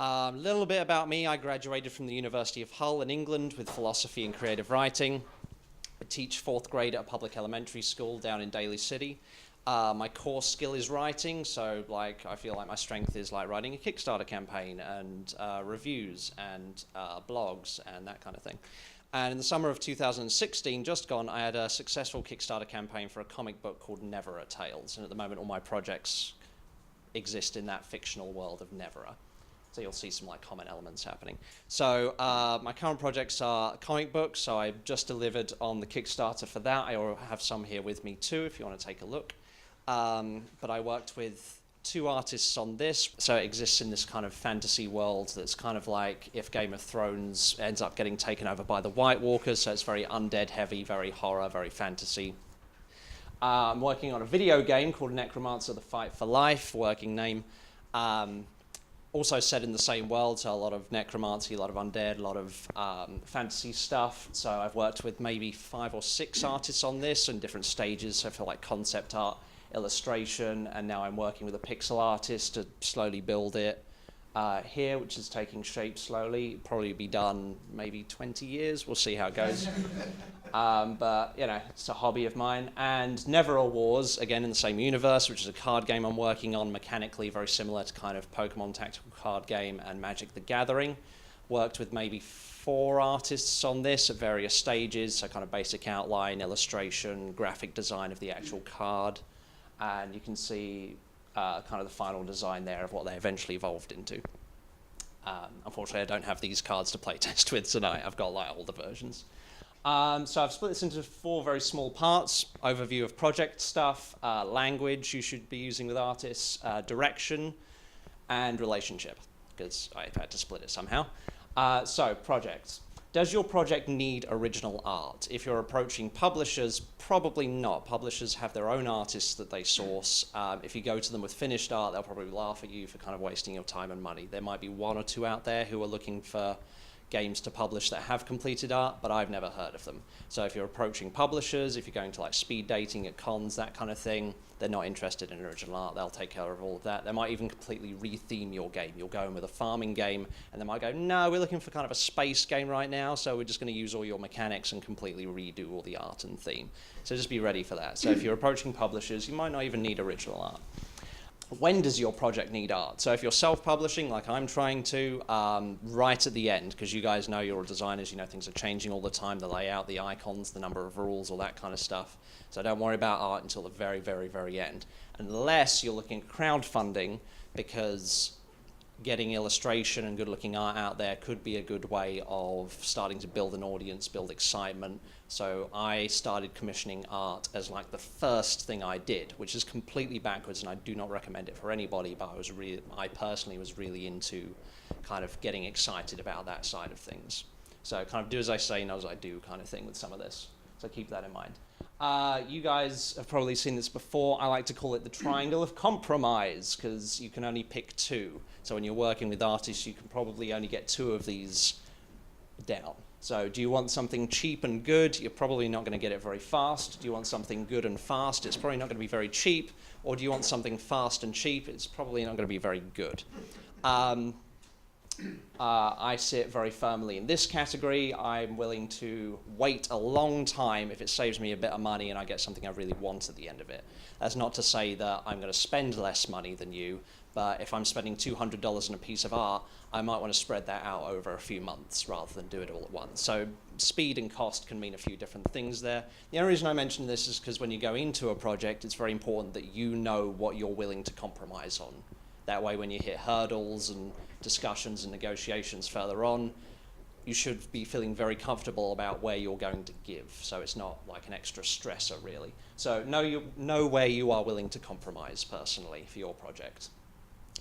A little bit about me. I graduated from the University of Hull in England with philosophy and creative writing. I teach 4th grade at a public elementary school down in Daly City. My core skill is writing, so I feel like my strength is writing a Kickstarter campaign and reviews and blogs and that kind of thing. And in the summer of 2016, just gone, I had a successful Kickstarter campaign for a comic book called Nevera Tales. And at the moment, all my projects exist in that fictional world of Nevera. So you'll see some common elements happening. So my current projects are comic books. So I just delivered on the Kickstarter for that. I have some here with me too, if you want to take a look. But I worked with 2 artists on this. So it exists in this kind of fantasy world that's kind of like if Game of Thrones ends up getting taken over by the White Walkers. So it's very undead heavy, very horror, very fantasy. I'm working on a video game called Necromancer: The Fight for Life, working name. Also set in the same world, so a lot of necromancy, a lot of undead, a lot of fantasy stuff. So I've worked with maybe 5 or 6 artists on this in different stages, so for concept art, illustration, and now I'm working with a pixel artist to slowly build it here, which is taking shape slowly. Probably be done maybe 20 years, we'll see how it goes. But it's a hobby of mine. And Nevera Wars, again in the same universe, which is a card game I'm working on, mechanically very similar to kind of Pokemon tactical card game and Magic the Gathering. Worked with maybe 4 artists on this at various stages, so kind of basic outline, illustration, graphic design of the actual card. And you can see kind of the final design there of what they eventually evolved into. Unfortunately, I don't have these cards to play test with tonight. I've got older versions. So I've split this into 4 very small parts: overview of project stuff, language you should be using with artists, direction, and relationship, because I've had to split it somehow. So projects. Does your project need original art? If you're approaching publishers, probably not. Publishers have their own artists that they source. If you go to them with finished art, they'll probably laugh at you for kind of wasting your time and money. There might be 1 or 2 out there who are looking for games to publish that have completed art, but I've never heard of them. So if you're approaching publishers, if you're going to speed dating at cons, that kind of thing, they're not interested in original art. They'll take care of all of that. They might even completely re-theme your game. You'll go in with a farming game, and they might go, no, we're looking for kind of a space game right now, so we're just going to use all your mechanics and completely redo all the art and theme. So just be ready for that. So if you're approaching publishers, you might not even need original art. When does your project need art? So if you're self-publishing, like I'm trying to, right at the end, because you guys know you're designers, you know things are changing all the time, the layout, the icons, the number of rules, all that kind of stuff. So don't worry about art until the very, very, very end. Unless you're looking at crowdfunding, because getting illustration and good-looking art out there could be a good way of starting to build an audience, build excitement. So I started commissioning art as the first thing I did, which is completely backwards, and I do not recommend it for anybody, but I personally was really into kind of getting excited about that side of things. So kind of do as I say, know as I do kind of thing with some of this. So keep that in mind. You guys have probably seen this before. I like to call it the triangle of compromise, because you can only pick 2. So when you're working with artists, you can probably only get 2 of these down. So do you want something cheap and good? You're probably not going to get it very fast. Do you want something good and fast? It's probably not going to be very cheap. Or do you want something fast and cheap? It's probably not going to be very good. I sit very firmly in this category. I'm willing to wait a long time if it saves me a bit of money and I get something I really want at the end of it. That's not to say that I'm going to spend less money than you, but if I'm spending $200 on a piece of art, I might want to spread that out over a few months rather than do it all at once. So speed and cost can mean a few different things there. The only reason I mention this is because when you go into a project, it's very important that you know what you're willing to compromise on. That way, when you hit hurdles and discussions and negotiations further on, you should be feeling very comfortable about where you're going to give. So it's not like an extra stressor, really. So know where you are willing to compromise personally for your project.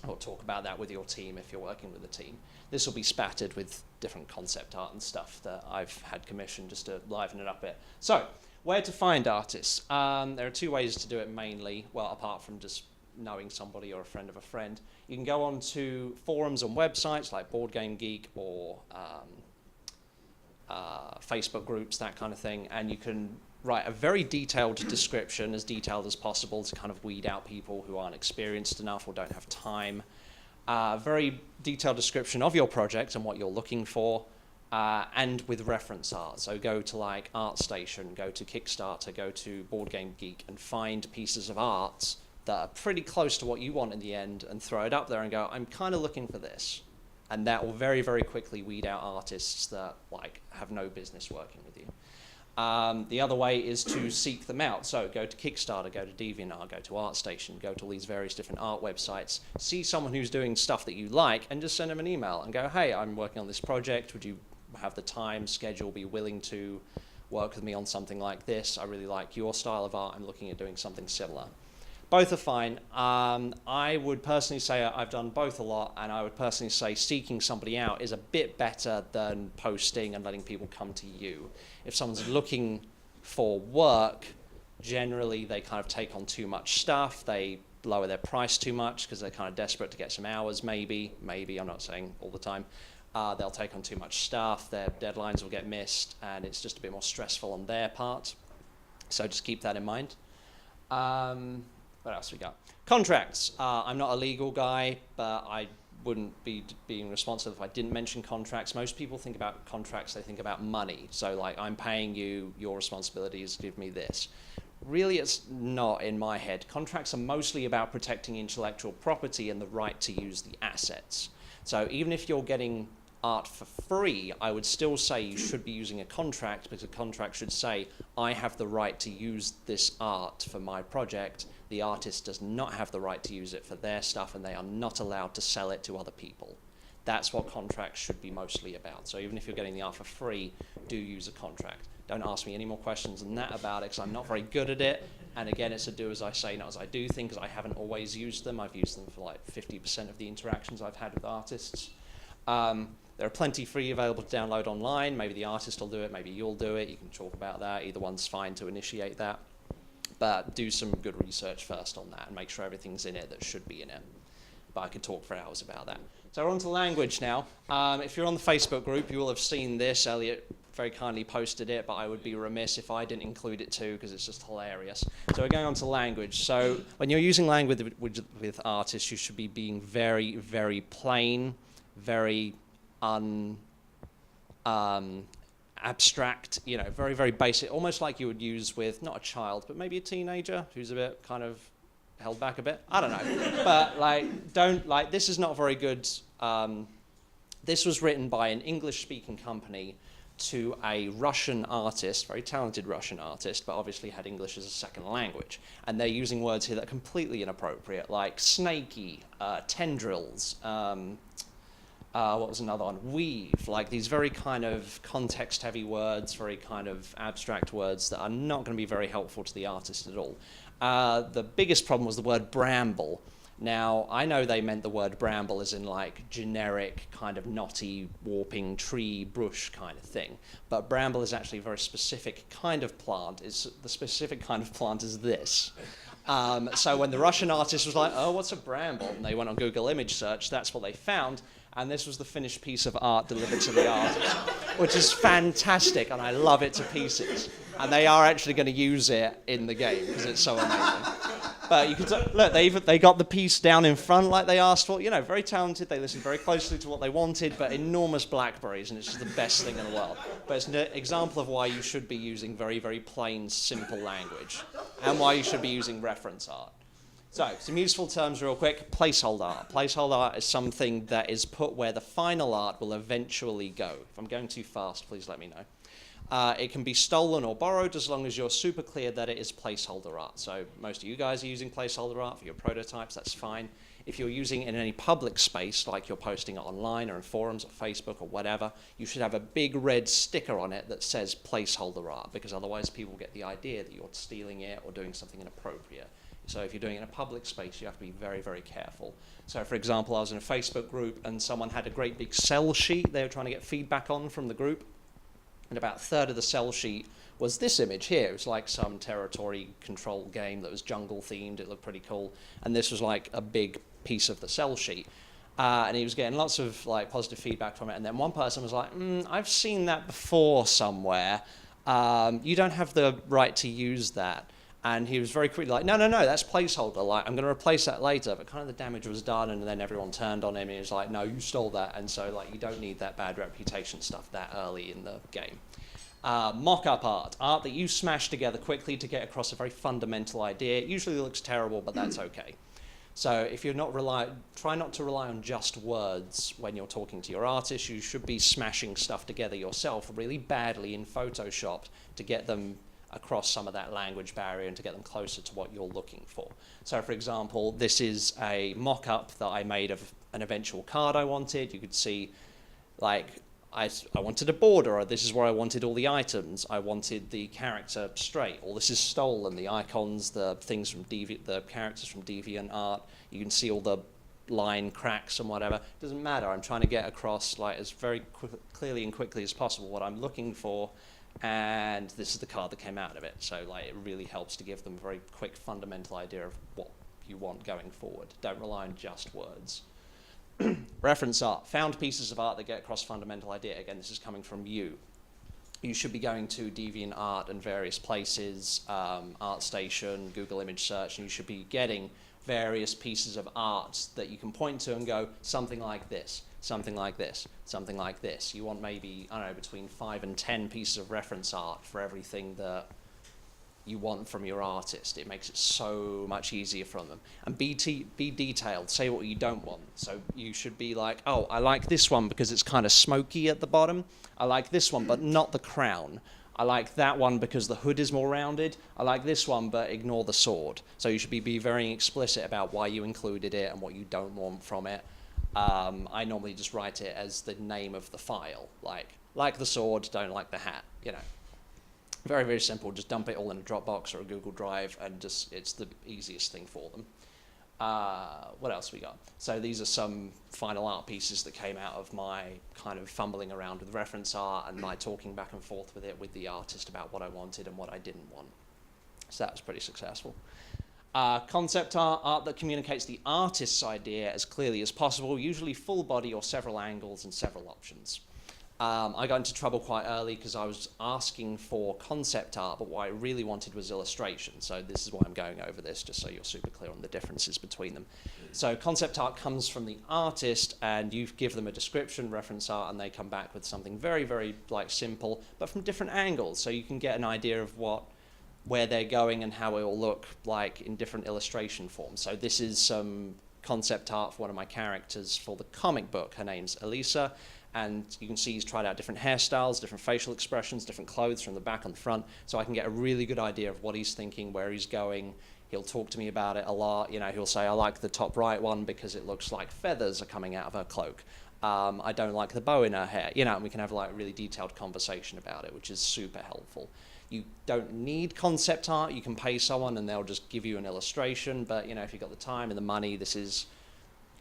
Or talk about that with your team if you're working with a team. This will be spattered with different concept art and stuff that I've had commissioned just to liven it up a bit. So, where to find artists? There are 2 ways to do it mainly, well, apart from just knowing somebody or a friend of a friend. You can go on to forums and websites like Board Game Geek or Facebook groups, that kind of thing, and you can write a very detailed description, as detailed as possible, to kind of weed out people who aren't experienced enough or don't have time. very detailed description of your project and what you're looking for, and with reference art. So go to like ArtStation, go to Kickstarter, go to Board Game Geek, and find pieces of art that are pretty close to what you want in the end, and throw it up there and go, I'm kind of looking for this. And that will very, very quickly weed out artists that like have no business working with you. The other way is to seek them out. So go to Kickstarter, go to DeviantArt, go to ArtStation, go to all these various different art websites, see someone who's doing stuff that you like, and just send them an email and go, hey, I'm working on this project. Would you have the time, schedule, be willing to work with me on something like this? I really like your style of art. I'm looking at doing something similar. Both are fine. I would personally say I've done both a lot, and I would personally say seeking somebody out is a bit better than posting and letting people come to you. If someone's looking for work, generally they kind of take on too much stuff. They lower their price too much because they're kind of desperate to get some hours, maybe, I'm not saying all the time. They'll take on too much stuff, their deadlines will get missed, and it's just a bit more stressful on their part. So just keep that in mind. What else we got? Contracts. I'm not a legal guy, but I wouldn't be being responsible if I didn't mention contracts. Most people think about contracts, they think about money. So like, I'm paying you, your responsibility is to give me this. Really, it's not in my head. Contracts are mostly about protecting intellectual property and the right to use the assets. So even if you're getting art for free, I would still say you should be using a contract, because a contract should say, I have the right to use this art for my project. The artist does not have the right to use it for their stuff, and they are not allowed to sell it to other people. That's what contracts should be mostly about. So even if you're getting the art for free, do use a contract. Don't ask me any more questions than that about it, because I'm not very good at it. And again, it's a do as I say, not as I do thing, because I haven't always used them. I've used them for like 50% of the interactions I've had with artists. There are plenty free available to download online. Maybe the artist will do it, maybe you'll do it. You can talk about that. Either one's fine to initiate that. But do some good research first on that and make sure everything's in it that should be in it. But I could talk for hours about that. So we're on to language now. If you're on the Facebook group, you will have seen this. Elliot very kindly posted it, but I would be remiss if I didn't include it too, because it's just hilarious. So we're going on to language. So when you're using language with artists, you should be being very, very plain, very abstract, you know, very, very basic, almost like you would use with not a child, but maybe a teenager who's a bit kind of held back a bit. I don't know. But like, this is not very good. This was written by an English-speaking company to a Russian artist, very talented Russian artist, but obviously had English as a second language. And they're using words here that are completely inappropriate, like snaky, tendrils, what was another one? Weave, like these very kind of context-heavy words, very kind of abstract words that are not going to be very helpful to the artist at all. The biggest problem was the word bramble. Now, I know they meant the word bramble as in like generic kind of knotty, warping tree, bush kind of thing. But bramble is actually a very specific kind of plant. The specific kind of plant is this. So when the Russian artist was like, oh, what's a bramble? And they went on Google image search, that's what they found. And this was the finished piece of art delivered to the artist, which is fantastic, and I love it to pieces. And they are actually going to use it in the game, because it's so amazing. But you can look, they got the piece down in front like they asked for. You know, very talented. They listened very closely to what they wanted, but enormous blackberries, and it's just the best thing in the world. But it's an example of why you should be using very, very plain, simple language, and why you should be using reference art. So, some useful terms real quick. Placeholder art. Placeholder art is something that is put where the final art will eventually go. If I'm going too fast, please let me know. It can be stolen or borrowed as long as you're super clear that it is placeholder art. So most of you guys are using placeholder art for your prototypes, that's fine. If you're using it in any public space, like you're posting it online or in forums or Facebook or whatever, you should have a big red sticker on it that says placeholder art, because otherwise people get the idea that you're stealing it or doing something inappropriate. So if you're doing it in a public space, you have to be very, very careful. So for example, I was in a Facebook group and someone had a great big sell sheet they were trying to get feedback on from the group. And about a third of the sell sheet was this image here. It was like some territory control game that was jungle themed. It looked pretty cool. And this was like a big piece of the sell sheet. And he was getting lots of like positive feedback from it. And then one person was like, I've seen that before somewhere. You don't have the right to use that. And he was very quickly like, no, that's placeholder. Like, I'm going to replace that later. But kind of the damage was done, and then everyone turned on him, and he was like, no, you stole that. And so, like, you don't need that bad reputation stuff that early in the game. Mock-up art that you smash together quickly to get across a very fundamental idea. It usually looks terrible, but that's okay. So if you're not try not to rely on just words when you're talking to your artist. You should be smashing stuff together yourself really badly in Photoshop to get them across some of that language barrier and to get them closer to what you're looking for. So for example, this is a mock-up that I made of an eventual card I wanted. You could see, like, I wanted a border, or this is where I wanted all the items. I wanted the character straight, or this is stolen, the icons, the things from the characters from DeviantArt. You can see all the line cracks and whatever. It doesn't matter. I'm trying to get across, like, as very clearly and quickly as possible what I'm looking for, and this is the card that came out of it. So, like, it really helps to give them a very quick fundamental idea of what you want going forward. Don't rely on just words. Reference art. Found pieces of art that get across fundamental idea. Again, this is coming from you. You should be going to DeviantArt and various places, ArtStation, Google Image Search, and you should be getting various pieces of art that you can point to and go, something like this, something like this, something like this. You want maybe, I don't know, between 5 and 10 pieces of reference art for everything that you want from your artist. It makes it so much easier from them. And be detailed. Say what you don't want. So you should be like, oh, I like this one because it's kind of smoky at the bottom. I like this one, but not the crown. I like that one because the hood is more rounded. I like this one, but ignore the sword. So you should be very explicit about why you included it and what you don't want from it. I normally just write it as the name of the file. Like the sword, don't like the hat, you know. Very, very simple. Just dump it all in a Dropbox or a Google Drive, and just it's the easiest thing for them. What else we got? So these are some final art pieces that came out of my kind of fumbling around with reference art and my talking back and forth with it with the artist about what I wanted and what I didn't want. So that was pretty successful. Concept art that communicates the artist's idea as clearly as possible, usually full body or several angles and several options. I got into trouble quite early because I was asking for concept art, but what I really wanted was illustration. So this is why I'm going over this, just so you're super clear on the differences between them. So concept art comes from the artist, and you give them a description, reference art, and they come back with something very, very simple, but from different angles. So you can get an idea of where they're going and how it will look like in different illustration forms. So this is some concept art for one of my characters for the comic book. Her name's Elisa. And you can see he's tried out different hairstyles, different facial expressions, different clothes from the back and the front, so I can get a really good idea of what he's thinking, where he's going. He'll talk to me about it a lot. You know, he'll say, I like the top right one because it looks like feathers are coming out of her cloak. I don't like the bow in her hair. You know, and we can have a really detailed conversation about it, which is super helpful. You don't need concept art. You can pay someone and they'll just give you an illustration. But, you know, if you've got the time and the money, this is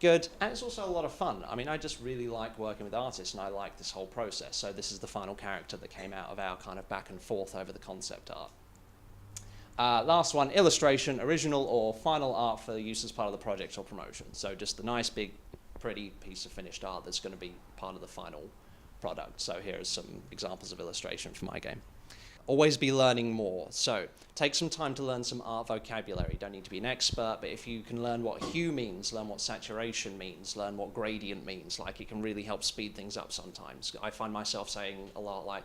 good, and it's also a lot of fun. I mean, I just really like working with artists, and I like this whole process. So this is the final character that came out of our kind of back and forth over the concept art. Last one, illustration, original or final art for use as part of the project or promotion. So just the nice, big, pretty piece of finished art that's going to be part of the final product. So here are some examples of illustration for my game. Always be learning more. So take some time to learn some art vocabulary. Don't need to be an expert, but if you can learn what hue means, learn what saturation means, learn what gradient means, like, it can really help speed things up sometimes. I find myself saying a lot like,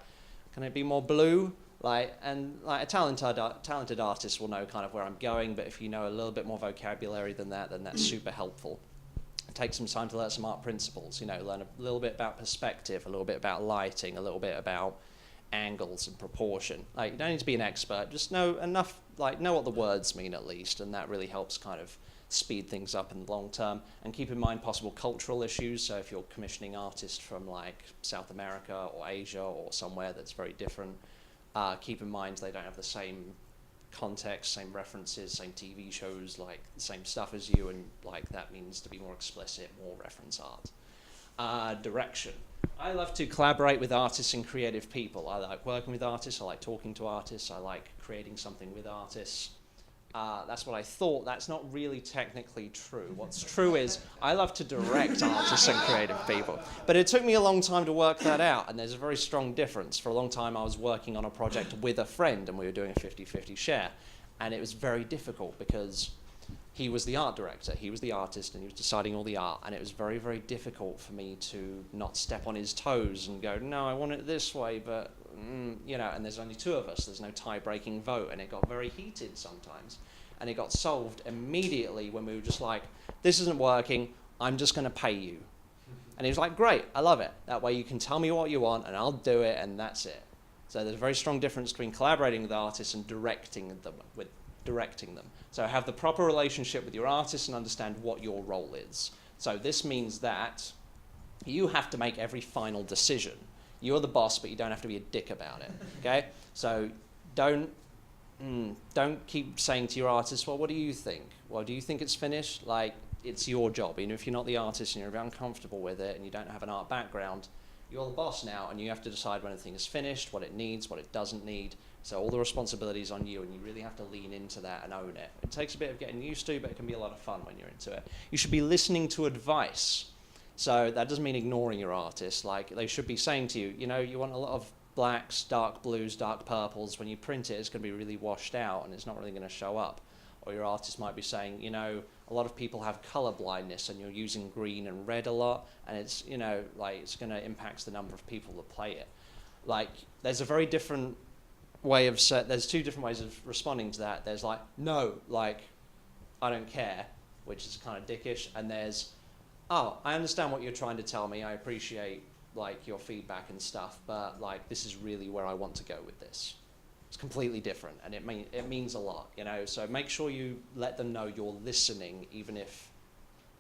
can it be more blue? And a talented artist will know kind of where I'm going, but if you know a little bit more vocabulary than that, then that's super helpful. Take some time to learn some art principles, you know, learn a little bit about perspective, a little bit about lighting, a little bit about angles and proportion. You don't need to be an expert, just know enough, know what the words mean at least, and that really helps kind of speed things up in the long term. And keep in mind possible cultural issues. So if you're commissioning artists from South America or Asia or somewhere that's very different, keep in mind they don't have the same context, same references, same TV shows, same stuff as you, and that means to be more explicit, more reference art. Direction. I love to collaborate with artists and creative people. I like working with artists, I like talking to artists, I like creating something with artists. That's what I thought. That's not really technically true. What's true is I love to direct artists and creative people. But it took me a long time to work that out, and there's a very strong difference. For a long time I was working on a project with a friend, and we were doing a 50-50 share. And it was very difficult because he was the art director, he was the artist, and he was deciding all the art, and it was very, very difficult for me to not step on his toes and go, no, I want it this way, but, you know, and there's only two of us, there's no tie-breaking vote, and it got very heated sometimes. And it got solved immediately when we were just like, this isn't working, I'm just going to pay you. And he was like, great, I love it. That way you can tell me what you want, and I'll do it, and that's it. So there's a very strong difference between collaborating with artists and directing them. So have the proper relationship with your artist and understand what your role is. So this means that you have to make every final decision. You're the boss, but you don't have to be a dick about it, okay? So don't keep saying to your artist, well, what do you think? Well, do you think it's finished? Like, it's your job. Even if you're not the artist and you're a bit uncomfortable with it and you don't have an art background, you're the boss now, and you have to decide when a thing is finished, what it needs, what it doesn't need. So all the responsibility is on you, and you really have to lean into that and own it. It takes a bit of getting used to, but it can be a lot of fun when you're into it. You should be listening to advice. So that doesn't mean ignoring your artist. Like, they should be saying to you, you know, you want a lot of blacks, dark blues, dark purples. When you print it, it's going to be really washed out, and it's not really going to show up. Or your artist might be saying, you know, a lot of people have color blindness and you're using green and red a lot, and it's, you know, like, it's going to impact the number of people that play it. Like, there's a very different way of, there's two different ways of responding to that. There's like, no, like, I don't care, which is kind of dickish, and there's, oh, I understand what you're trying to tell me, I appreciate, like, your feedback and stuff, but, like, this is really where I want to go with this. It's completely different, and it means a lot, you know. So make sure you let them know you're listening, even if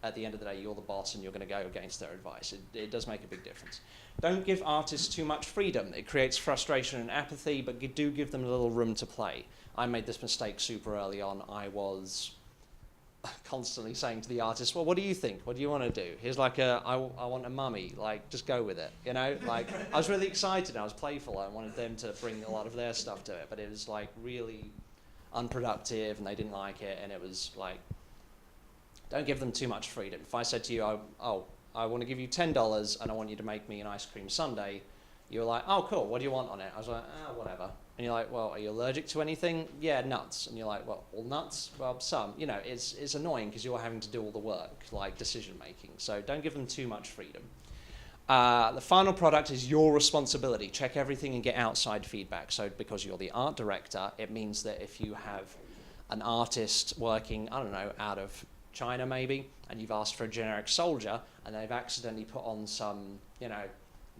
at the end of the day you're the boss and you're going to go against their advice. It does make a big difference. Don't give artists too much freedom. It creates frustration and apathy, but do give them a little room to play. I made this mistake super early on. I was constantly saying to the artist, well, what do you think? What do you want to do? Here's like I want a mummy, like, just go with it, you know? Like, I was really excited, I was playful, I wanted them to bring a lot of their stuff to it, but it was like really unproductive and they didn't like it, and it was like, don't give them too much freedom. If I said to you, I want to give you $10 and I want you to make me an ice cream sundae, you're like, oh, cool, what do you want on it? I was like, whatever. And you're like, well, are you allergic to anything? Yeah, nuts. And you're like, well, all nuts? Well, some. You know, it's annoying because you're having to do all the work, like decision making. So don't give them too much freedom. The final product is your responsibility. Check everything and get outside feedback. So because you're the art director, it means that if you have an artist working, I don't know, out of China maybe, and you've asked for a generic soldier, and they've accidentally put on some, you know,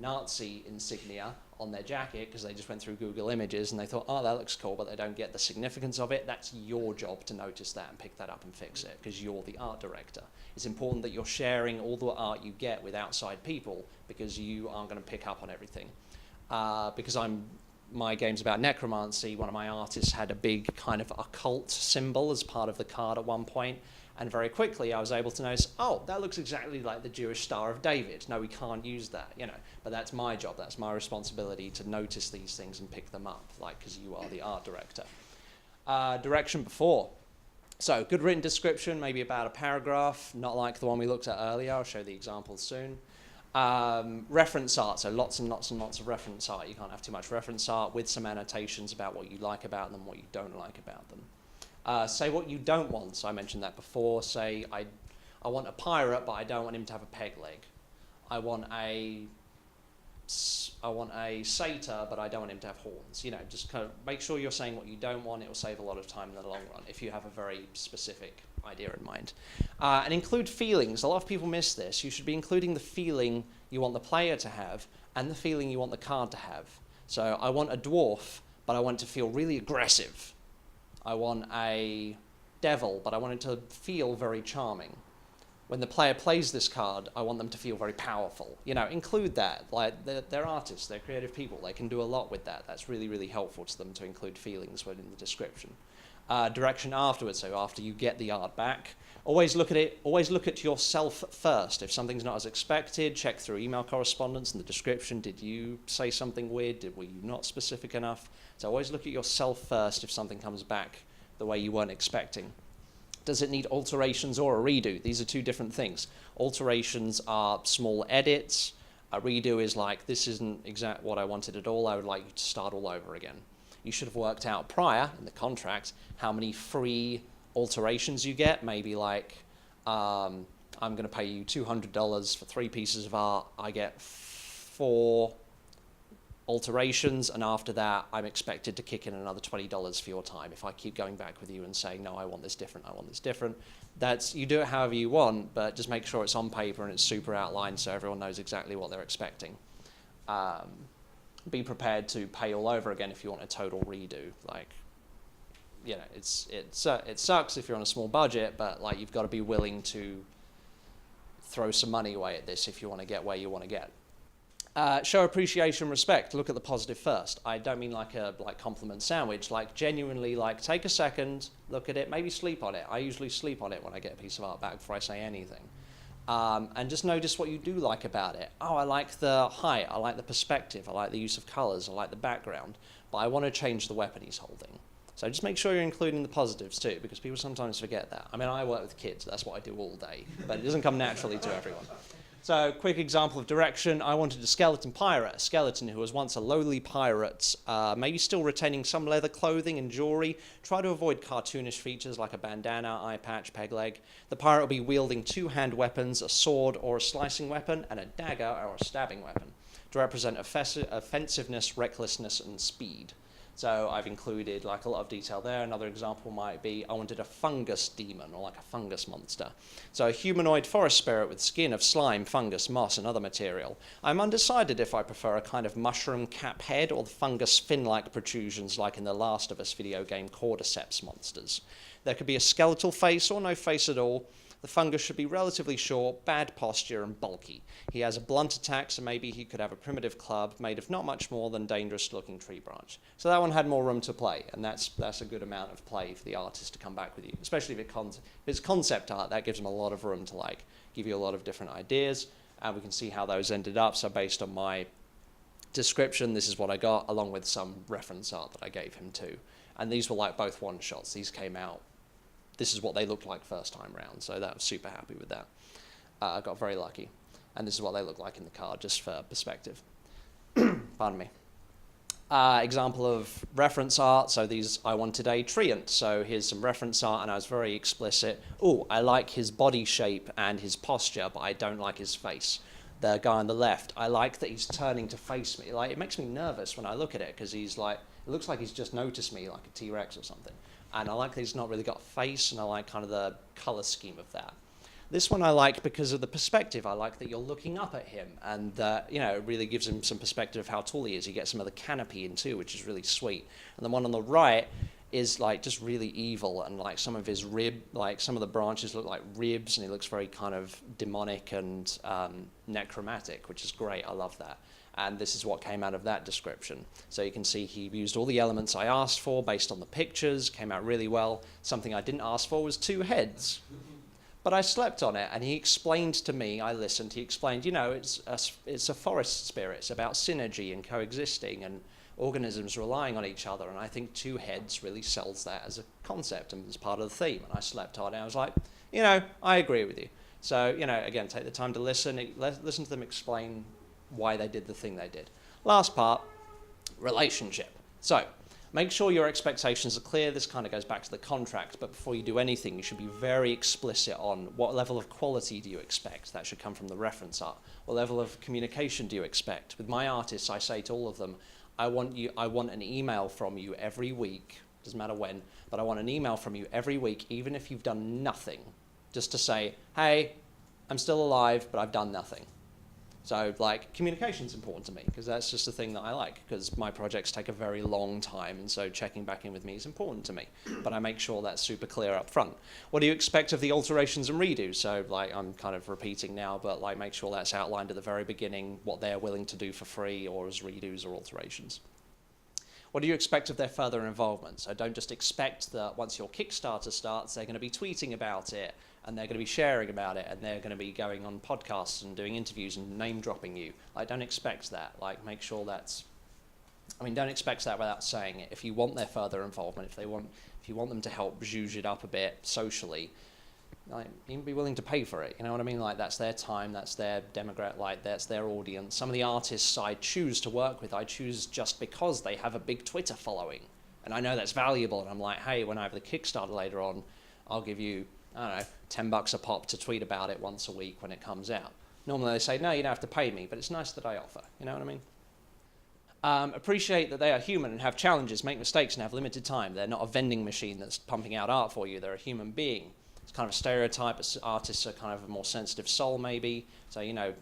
Nazi insignia on their jacket because they just went through Google Images and they thought, oh, that looks cool, but they don't get the significance of it. That's your job to notice that and pick that up and fix it because you're the art director. It's important that you're sharing all the art you get with outside people because you aren't going to pick up on everything. Because my game's about necromancy, one of my artists had a big kind of occult symbol as part of the card at one point. And very quickly, I was able to notice, oh, that looks exactly like the Jewish Star of David. No, we can't use that, you know. But that's my job. That's my responsibility to notice these things and pick them up, like, because you are the art director. Direction before. So, good written description, maybe about a paragraph, not like the one we looked at earlier. I'll show the examples soon. Reference art, so lots and lots and lots of reference art. You can't have too much reference art with some annotations about what you like about them, what you don't like about them. Say what you don't want. So I mentioned that before. Say, I want a pirate, but I don't want him to have a peg leg. I want a satyr, but I don't want him to have horns. You know, just kind of make sure you're saying what you don't want. It will save a lot of time in the long run if you have a very specific idea in mind. And include feelings. A lot of people miss this. You should be including the feeling you want the player to have and the feeling you want the card to have. So I want a dwarf, but I want it to feel really aggressive. I want a devil, but I want it to feel very charming. When the player plays this card, I want them to feel very powerful. You know, include that. Like, they're artists, they're creative people. They can do a lot with that. That's really, really helpful to them to include feelings within the description. Direction afterwards, so after you get the art back, always look at it, always look at yourself first. If something's not as expected, check through email correspondence and the description. Did you say something weird? Were you not specific enough? So always look at yourself first if something comes back the way you weren't expecting. Does it need alterations or a redo? These are two different things. Alterations are small edits. A redo is like, this isn't exact what I wanted at all. I would like you to start all over again. you should have worked out prior in the contract how many free alterations you get. Maybe like, I'm going to pay you $200 for 3 pieces of art. I get 4 alterations, and after that, I'm expected to kick in another $20 for your time if I keep going back with you and saying, no, I want this different, I want this different. You do it however you want, but just make sure it's on paper and it's super outlined so everyone knows exactly what they're expecting. Be prepared to pay all over again if you want a total redo. Like, you know, it sucks if you're on a small budget, but like you've got to be willing to throw some money away at this if you want to get where you want to get. Show appreciation, respect. Look at the positive first. I don't mean like a compliment sandwich. Like genuinely, like take a second, look at it, maybe sleep on it. I usually sleep on it when I get a piece of art back before I say anything. And just notice what you do like about it. Oh, I like the height. I like the perspective. I like the use of colors. I like the background. But I want to change the weapon he's holding. So just make sure you're including the positives too, because people sometimes forget that. I mean, I work with kids. That's what I do all day. But it doesn't come naturally to everyone. So, quick example of direction. I wanted a skeleton pirate, a skeleton who was once a lowly pirate, maybe still retaining some leather clothing and jewelry. Try to avoid cartoonish features like a bandana, eye patch, peg leg. The pirate will be wielding 2-hand weapons, a sword or a slicing weapon, and a dagger or a stabbing weapon to represent offensiveness, recklessness, and speed. So I've included like a lot of detail there. Another example might be I wanted a fungus demon or like a fungus monster. So a humanoid forest spirit with skin of slime, fungus, moss and other material. I'm undecided if I prefer a kind of mushroom cap head or the fungus fin-like protrusions like in the Last of Us video game Cordyceps monsters. There could be a skeletal face or no face at all. The fungus should be relatively short, bad posture, and bulky. He has a blunt attack, so maybe he could have a primitive club made of not much more than dangerous-looking tree branch. So that one had more room to play, and that's a good amount of play for the artist to come back with you. Especially if it's concept art, that gives them a lot of room to like give you a lot of different ideas, and we can see how those ended up. So based on my description, this is what I got, along with some reference art that I gave him too. And these were like both one-shots. These came out. This is what they looked like first time round, so that was super happy with that. I got very lucky. And this is what they look like in the card, just for perspective. Pardon me. Example of reference art, so these, I wanted a treant, so here's some reference art, and I was very explicit. Oh, I like his body shape and his posture, but I don't like his face. The guy on the left, I like that he's turning to face me. Like, it makes me nervous when I look at it, because he's like, it looks like he's just noticed me, like a T-Rex or something. And I like that he's not really got a face, and I like kind of the color scheme of that. This one I like because of the perspective. I like that you're looking up at him, and you know, it really gives him some perspective of how tall he is. You get some of the canopy in too, which is really sweet. And the one on the right is like just really evil, and like some of his some of the branches look like ribs, and he looks very kind of demonic and necromantic, which is great. I love that. And this is what came out of that description. So you can see he used all the elements I asked for based on the pictures, came out really well. Something I didn't ask for was 2 heads. But I slept on it, and he explained to me, I listened, he explained, you know, it's a forest spirit. It's about synergy and coexisting and organisms relying on each other. And I think 2 heads really sells that as a concept and as part of the theme. And I slept on it. I was like, you know, I agree with you. So, you know, again, take the time to listen. Listen to them explain why they did the thing they did. Last part, relationship. So make sure your expectations are clear. This kind of goes back to the contract, but before you do anything, you should be very explicit on what level of quality do you expect. That should come from the reference art. What level of communication do you expect? With my artists, I say to all of them, I want an email from you every week, doesn't matter when, but I want an email from you every week, even if you've done nothing, just to say, hey, I'm still alive, but I've done nothing. So, like, communication's important to me, because that's just a thing that I like, because my projects take a very long time, and so checking back in with me is important to me. But I make sure that's super clear up front. What do you expect of the alterations and redos? So, like, I'm kind of repeating now, but, like, make sure that's outlined at the very beginning, what they're willing to do for free, or as redos or alterations. What do you expect of their further involvement? So don't just expect that once your Kickstarter starts, they're going to be tweeting about it, and they're going to be sharing about it, and they're going to be going on podcasts and doing interviews and name dropping you. Like, don't expect that. Like, make sure that's, don't expect that without saying it. If you want their further involvement, if you want them to help zhuzh it up a bit socially, like, even be willing to pay for it. You know what I mean? Like, that's their time, that's their demographic, like, that's their audience. Some of the artists I choose to work with, I choose just because they have a big Twitter following. And I know that's valuable, and I'm like, hey, when I have the Kickstarter later on, I'll give you, I don't know, $10 a pop to tweet about it once a week when it comes out. Normally they say, no, you don't have to pay me, but it's nice that I offer, you know what I mean? Appreciate that they are human and have challenges, make mistakes and have limited time. They're not a vending machine that's pumping out art for you, they're a human being. It's kind of a stereotype, artists are kind of a more sensitive soul maybe, so you know,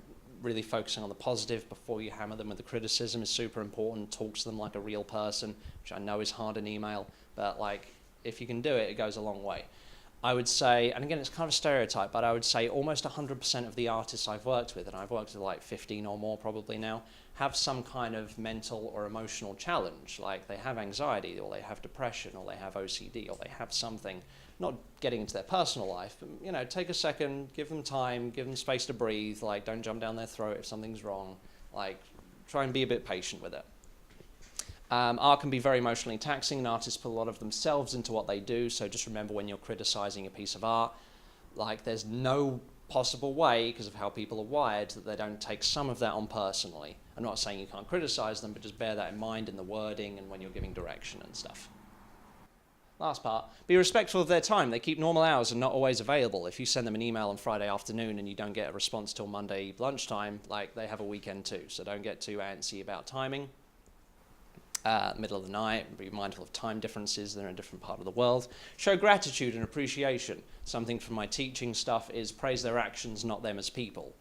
really focusing on the positive before you hammer them with the criticism is super important. Talk to them like a real person, which I know is hard in email, but like if you can do it, it goes a long way. I would say, and again, it's kind of a stereotype, but I would say almost 100% of the artists I've worked with, and I've worked with like 15 or more probably now, have some kind of mental or emotional challenge. Like they have anxiety, or they have depression, or they have OCD, or they have something. Not getting into their personal life, but you know, take a second, give them time, give them space to breathe. Like, don't jump down their throat if something's wrong. Like, try and be a bit patient with it. Art can be very emotionally taxing, and artists put a lot of themselves into what they do. So just remember when you're criticizing a piece of art, like there's no possible way, because of how people are wired, that they don't take some of that on personally. I'm not saying you can't criticize them, but just bear that in mind in the wording and when you're giving direction and stuff. Last part, be respectful of their time. They keep normal hours and not always available. If you send them an email on Friday afternoon and you don't get a response till Monday lunchtime, like they have a weekend too. So don't get too antsy about timing. Middle of the night, be mindful of time differences. They're in a different part of the world. Show gratitude and appreciation. Something from my teaching stuff is praise their actions, not them as people.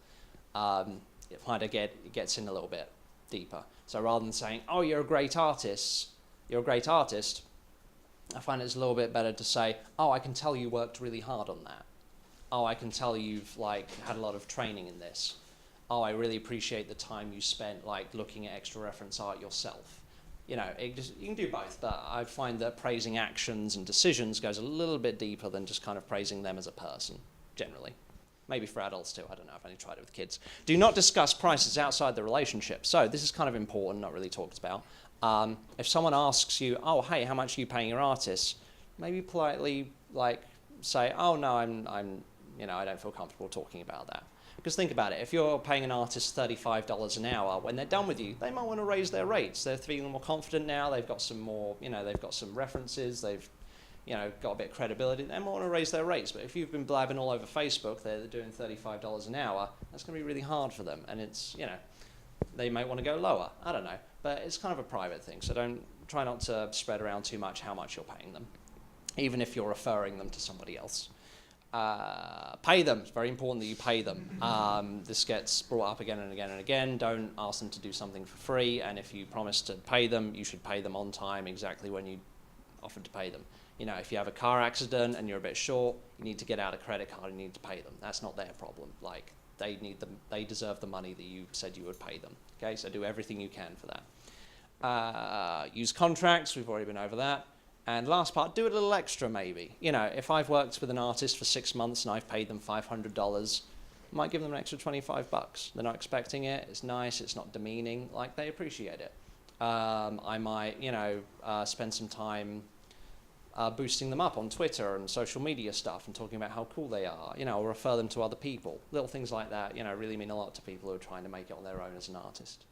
It gets in a little bit deeper. So rather than saying, oh, you're a great artist, I find it's a little bit better to say, oh, I can tell you worked really hard on that. Oh, I can tell you've like had a lot of training in this. Oh, I really appreciate the time you spent like looking at extra reference art yourself. You know, you can do both, but I find that praising actions and decisions goes a little bit deeper than just kind of praising them as a person, generally. Maybe for adults too, I don't know, I've only tried it with kids. Do not discuss prices outside the relationship. So this is kind of important, not really talked about. If someone asks you, oh, hey, how much are you paying your artists? Maybe politely like say, oh no, I don't feel comfortable talking about that. Because think about it, if you're paying an artist $35 an hour, when they're done with you, they might want to raise their rates. They're feeling more confident now, they've got some more, they've got some references, they've, got a bit of credibility, they might want to raise their rates. But if you've been blabbing all over Facebook, they're doing $35 an hour, that's going to be really hard for them. And it's, they might want to go lower, I don't know. But it's kind of a private thing, so try not to spread around too much how much you're paying them, even if you're referring them to somebody else. Pay them. It's very important that you pay them. This gets brought up again and again and again. Don't ask them to do something for free, and if you promise to pay them, you should pay them on time, exactly when you offered to pay them. If you have a car accident and you're a bit short, you need to get out a credit card and you need to pay them. That's not their problem. Like, they deserve the money that you said you would pay them. Okay, so do everything you can for that. Use contracts, we've already been over that. And last part, do a little extra maybe. If I've worked with an artist for 6 months and I've paid them $500, I might give them an extra $25. They're not expecting it, it's nice, it's not demeaning, like they appreciate it. I might, spend some time boosting them up on Twitter and social media stuff and talking about how cool they are, or refer them to other people. Little things like that, really mean a lot to people who are trying to make it on their own as an artist.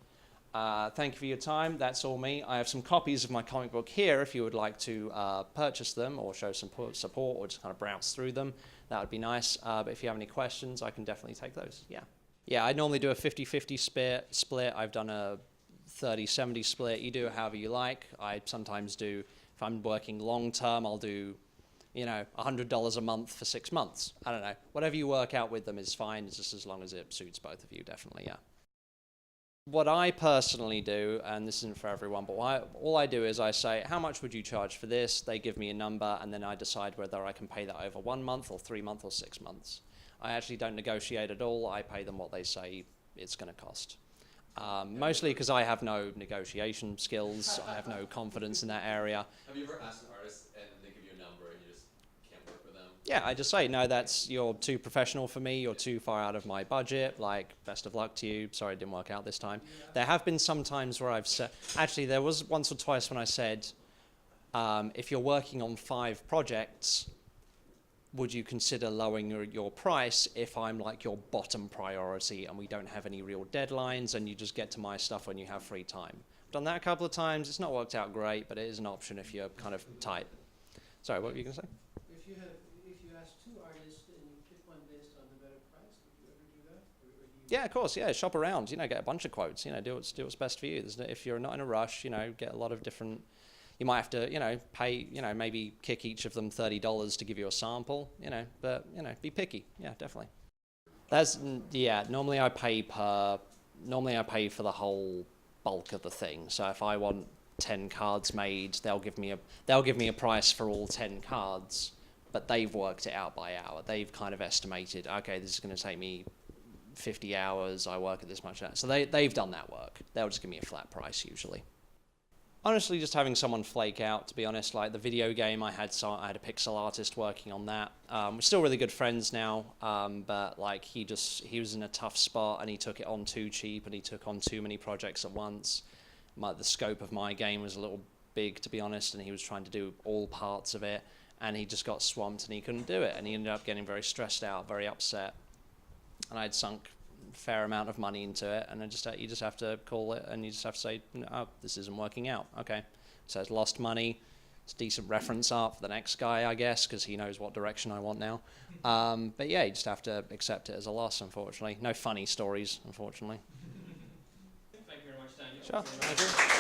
Thank you for your time. That's all me. I have some copies of my comic book here if you would like to purchase them or show some support or just kind of browse through them. That would be nice. But if you have any questions, I can definitely take those. Yeah, I normally do a 50-50 split. I've done a 30-70 split. You do it however you like. I sometimes do, if I'm working long term, I'll do, $100 a month for 6 months. I don't know. Whatever you work out with them is fine, just as long as it suits both of you, definitely, yeah. What I personally do, and this isn't for everyone, but all I do is I say, how much would you charge for this? They give me a number, and then I decide whether I can pay that over 1 month or 3 months or 6 months. I actually don't negotiate at all. I pay them what they say it's going to cost. Mostly because I have no negotiation skills. I have no confidence in that area. Have you ever asked an artist and they give you a number and you just can't work with them? Yeah, I just say, no, you're too professional for me, you're too far out of my budget, like, best of luck to you, sorry it didn't work out this time. Yeah. There have been some times where I've said, actually there was once or twice when I said, if you're working on 5 projects, would you consider lowering your price if I'm like your bottom priority and we don't have any real deadlines and you just get to my stuff when you have free time? Done that a couple of times. It's not worked out great, but it is an option if you're kind of tight. Sorry, what were you going to say? If you ask two artists and you pick one based on the better price, would you ever do that? Or do you Yeah, of course. Yeah, shop around. You know, get a bunch of quotes. You know, do what's best for you. If you're not in a rush, you know, get a lot of different. You might have to, you know, pay. You know, maybe kick each of them $30 to give you a sample. You know, but you know, be picky. Yeah, definitely. Normally I pay for the whole bulk of the thing. So if I want 10 cards made, they'll give me a price for all 10 cards, but they've worked it out by hour. They've kind of estimated, okay, this is going to take me 50 hours. I work at this much. So they've done that work. They'll just give me a flat price usually. Honestly, just having someone flake out, to be honest. Like the video game, I had a pixel artist working on that. We're still really good friends now, but like he was in a tough spot and he took it on too cheap and he took on too many projects at once. The scope of my game was a little big, to be honest, and he was trying to do all parts of it, and he just got swamped and he couldn't do it, and he ended up getting very stressed out, very upset, and I'd sunk a fair amount of money into it, and you just have to call it, and you just have to say, oh, this isn't working out. Okay, so it's lost money. It's a decent reference art for the next guy, I guess, because he knows what direction I want now. But yeah, you just have to accept it as a loss, unfortunately. No funny stories, unfortunately. Thank you very much, Daniel. Sure.